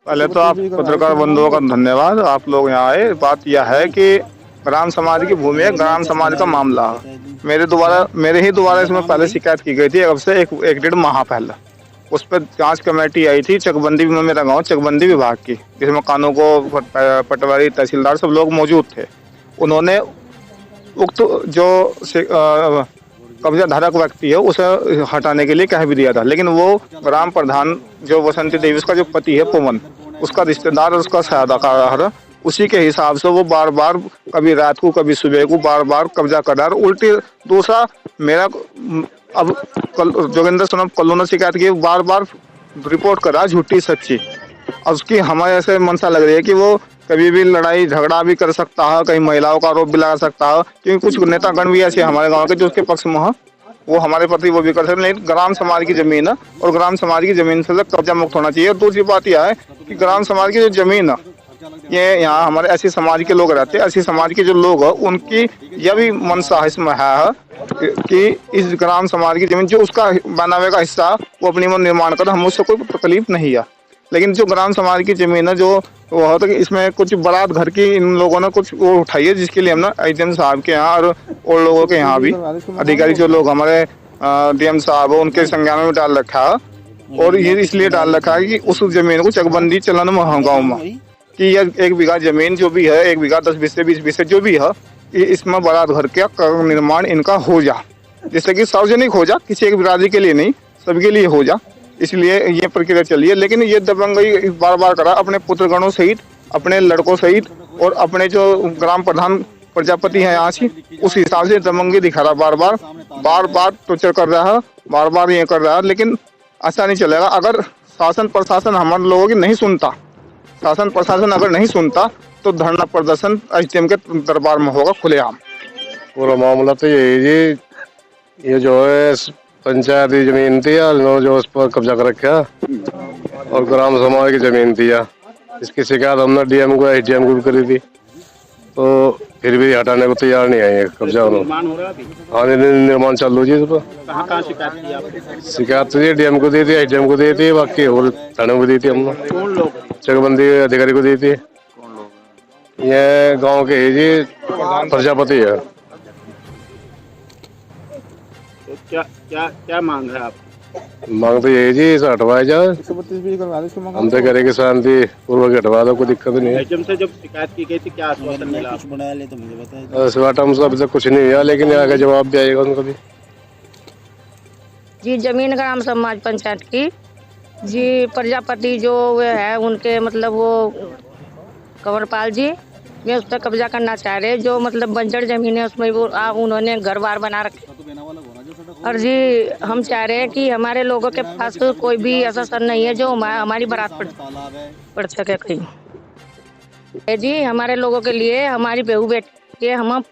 पहले तो आप पत्रकार बंधुओं का धन्यवाद, आप लोग यहाँ आए। बात यह है कि ग्राम समाज की भूमि है, ग्राम समाज का मामला है। मेरे ही द्वारा इसमें पहले शिकायत की गई थी, अब से एक डेढ़ माह पहले। उस पर जांच कमेटी आई थी चकबंदी में, मेरा गांव चकबंदी विभाग की, जिसमें कानूको, पटवारी, तहसीलदार सब लोग मौजूद थे। उन्होंने उक्त जो कब्जा धारक व्यक्ति है उसे हटाने के लिए कह भी दिया था, लेकिन वो ग्राम प्रधान जो बसंती देवी, उसका जो पति है पवन, उसका रिश्तेदार और उसका सहायताकार, उसी के हिसाब से वो बार बार, कभी रात को कभी सुबह को, बार बार कब्जा कर रहा है। उल्टी दूसरा मेरा, अब जोगिंदर सोनम कल्लू ने शिकायत की, बार बार रिपोर्ट कर रहा है झूठी सच्ची। और उसकी हमें ऐसे मनसा लग रही है कि वो कभी भी लड़ाई झगड़ा भी कर सकता है, कहीं महिलाओं का आरोप भी लगा सकता है, क्योंकि कुछ नेतागण भी ऐसे हमारे गांव के जो उसके पक्ष में है, वो हमारे प्रति वो भी कर सकते। लेकिन ग्राम समाज की जमीन है और ग्राम समाज की जमीन से कब्जा मुक्त होना चाहिए। और दूसरी बात यह है कि ग्राम समाज की जो जमीन है, ये यहाँ हमारे ऐसी समाज के लोग रहते हैं, ऐसी समाज के जो लोग हैं उनकी यह भी मनसा इसमें है कि इस ग्राम समाज की जमीन जो उसका बनावे का हिस्सा वो अपनी में निर्माण कर, हम उससे कोई तकलीफ नहीं है। लेकिन जो ग्राम समाज की जमीन है, जो वो होता है कि इसमें कुछ बारात घर की इन लोगों ने कुछ वो उठाई है, जिसके लिए हम ना एसडीएम साहब के यहाँ और लोगों के यहाँ भी अधिकारी जो लोग हमारे डीएम साहब है उनके संज्ञान में डाल रखा है। और ये इसलिए डाल रखा है कि उस जमीन को चकबंदी चलन में गाँव में कि यह 1 बीघा जमीन जो भी है, 1 बीघा 10 बीसे 20 बीसे जो भी है, इसमें बारात घर का निर्माण इनका हो जा, जिससे कि सार्वजनिक हो जा, किसी एक बिरादरी के लिए नहीं, सबके लिए हो जा। इसलिए ये प्रक्रिया चली है। लेकिन ये दबंगई बार बार करा अपने पुत्रगणों सहित, अपने लड़कों सहित, और अपने जो ग्राम प्रधान प्रजापति हैं यहाँ से, उस हिसाब से दबंगई दिखा रहा, बार बार टॉर्चर कर रहा है, बार बार ये कर रहा है। लेकिन ऐसा नहीं चलेगा अगर शासन प्रशासन हमारे लोगों की नहीं सुनता। शासन प्रशासन अगर नहीं सुनता तो धरना प्रदर्शन एसडीएम के दरबार में होगा खुलेआम। पूरा मामला तो यही जी, ये जो है पंचायत की जमीन थी या जो उस पर कब्जा कर रखा और ग्राम समाज की जमीन थी, या इसकी शिकायत हमने डीएम को एसडीएम को भी करी थी, तो फिर भी हटाने को तैयार नहीं आए कब्जा उन्होंने। हाँ, निर्माण चालू जी। इस पर शिकायत तो ये डीएम को दी थी, एसडीएम को दी थी, बाकी और थाने को दी थी हमने, चकबंदी अधिकारी को दी थी। ये गांव के ही जी प्रजापति है। तो क्या मांग है आप? मांग तो यही जी, इसे हटवाया जाए। हम तो करें कि शांति पूर्वक हटवा दो, कोई दिक्कत नहीं है। एसडीएम से जब शिकायत की गई थी क्या आश्वासन मिला? कुछ बनाया ले तो मुझे बताइए। इस बात हम अभी तक कुछ नहीं हुआ, लेकिन आगे जवाब भी आएगा उनको भी। जी, जमीन ग्राम समाज पंचायत की जी, प्रजापति जो वे है उनके मतलब वो कंवरपाल जी, वे उस पर कब्जा करना चाह रहे। जो मतलब बंजर जमीन है उसमें वो उन्होंने घर बार बना रखे। और जी हम चाह रहे हैं कि हमारे लोगों के पास कोई भी ऐसा सर नहीं है जो हमारी बारात पड़ सके कहीं। जी हमारे लोगों के लिए, हमारी बहू बेटी के हम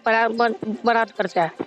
बारात कर चाहे।